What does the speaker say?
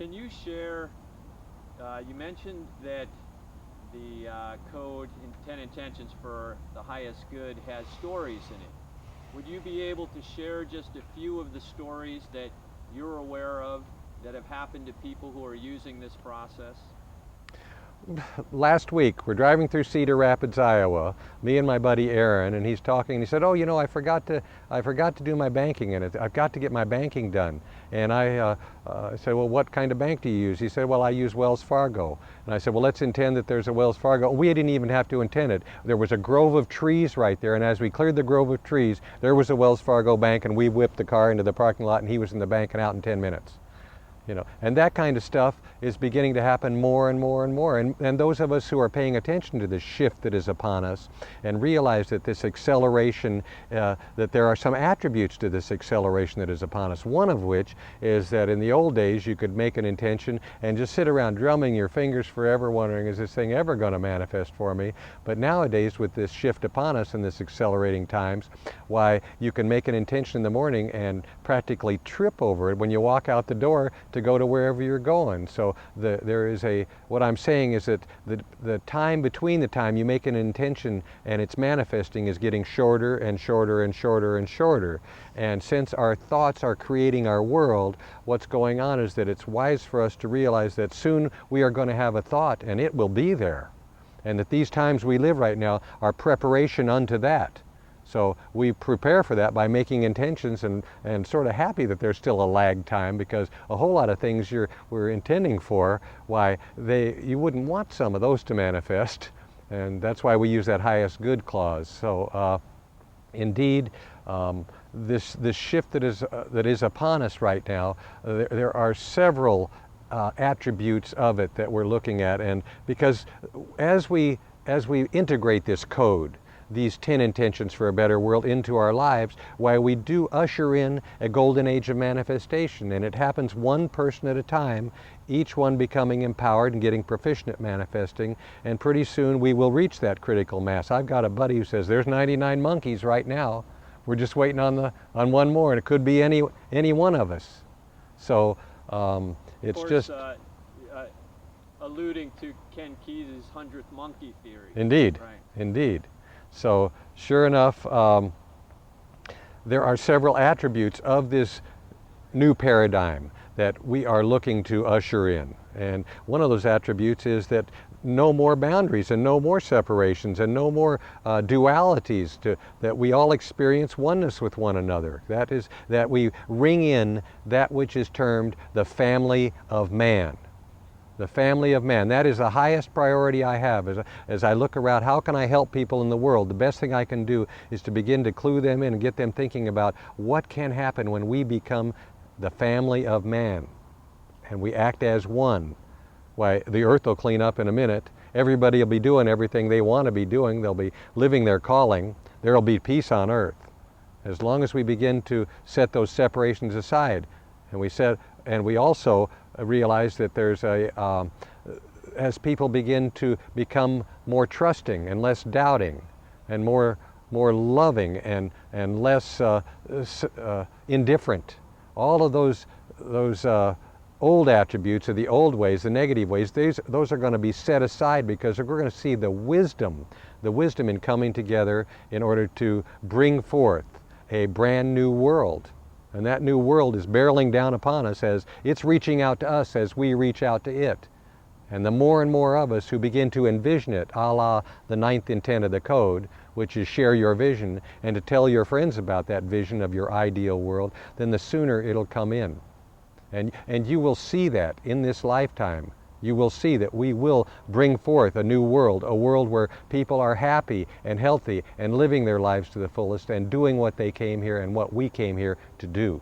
Can you share, you mentioned that the code in 10 intentions for the highest good has stories in it. Would you be able to share just a few of the stories that you're aware of that have happened to people who are using this process? Last week, we're driving through Cedar Rapids, Iowa, me and my buddy Aaron, and he's talking, and he said, "Oh, you know, I forgot to do my banking in it. I've got to get my banking done." And I said, "Well, what kind of bank do you use?" He said, "Well, I use Wells Fargo." And I said, "Well, let's intend that there's a Wells Fargo." We didn't even have to intend it. There was a grove of trees right there, and as we cleared the grove of trees, there was a Wells Fargo bank, and we whipped the car into the parking lot, and he was in the bank and out in 10 minutes. And that kind of stuff is beginning to happen more and more and more. And those of us who are paying attention to this shift that is upon us and realize that this acceleration, that there are some attributes to this acceleration that is upon us. One of which is that in the old days you could make an intention and just sit around drumming your fingers forever wondering, is this thing ever going to manifest for me? But nowadays, with this shift upon us in this accelerating times, why you can make an intention in the morning and practically trip over it when you walk out the door to go to wherever you're going. So what I'm saying is that the time between the time you make an intention and it's manifesting is getting shorter and shorter and shorter and shorter. And since our thoughts are creating our world, what's going on is that it's wise for us to realize that soon we are going to have a thought and it will be there. And that these times we live right now are preparation unto that. So we prepare for that by making intentions and sort of happy that there's still a lag time, because a whole lot of things we're intending for, you wouldn't want some of those to manifest. And that's why we use that highest good clause. So indeed, this shift that is upon us right now, there are several attributes of it that we're looking at. And because as we integrate this code, these 10 intentions for a better world into our lives, why we do usher in a golden age of manifestation. And it happens one person at a time, each one becoming empowered and getting proficient at manifesting. And pretty soon we will reach that critical mass. I've got a buddy who says there's 99 monkeys right now. We're just waiting on one more, and it could be any one of us. So it's of course, just alluding to Ken Keyes' 100th monkey theory. Indeed, right. Indeed. So sure enough, there are several attributes of this new paradigm that we are looking to usher in. And one of those attributes is that no more boundaries and no more separations and no more dualities, that we all experience oneness with one another. That is, that we ring in that which is termed the family of man. The family of man. That is the highest priority I have. As I look around, how can I help people in the world? The best thing I can do is to begin to clue them in and get them thinking about what can happen when we become the family of man and we act as one. Why, the earth will clean up in a minute. Everybody will be doing everything they want to be doing. They'll be living their calling. There will be peace on earth. As long as we begin to set those separations aside, and we also realize that there's as people begin to become more trusting and less doubting and more loving and less indifferent, all of those old attributes of the old ways, the negative ways, those are going to be set aside, because we're going to see the wisdom in coming together in order to bring forth a brand new world. And that new world is barreling down upon us as it's reaching out to us as we reach out to it. And the more and more of us who begin to envision it, a la the 9th intent of the code, which is share your vision and to tell your friends about that vision of your ideal world, then the sooner it'll come in. And you will see that in this lifetime. You will see that we will bring forth a new world, a world where people are happy and healthy and living their lives to the fullest and doing what they came here and what we came here to do.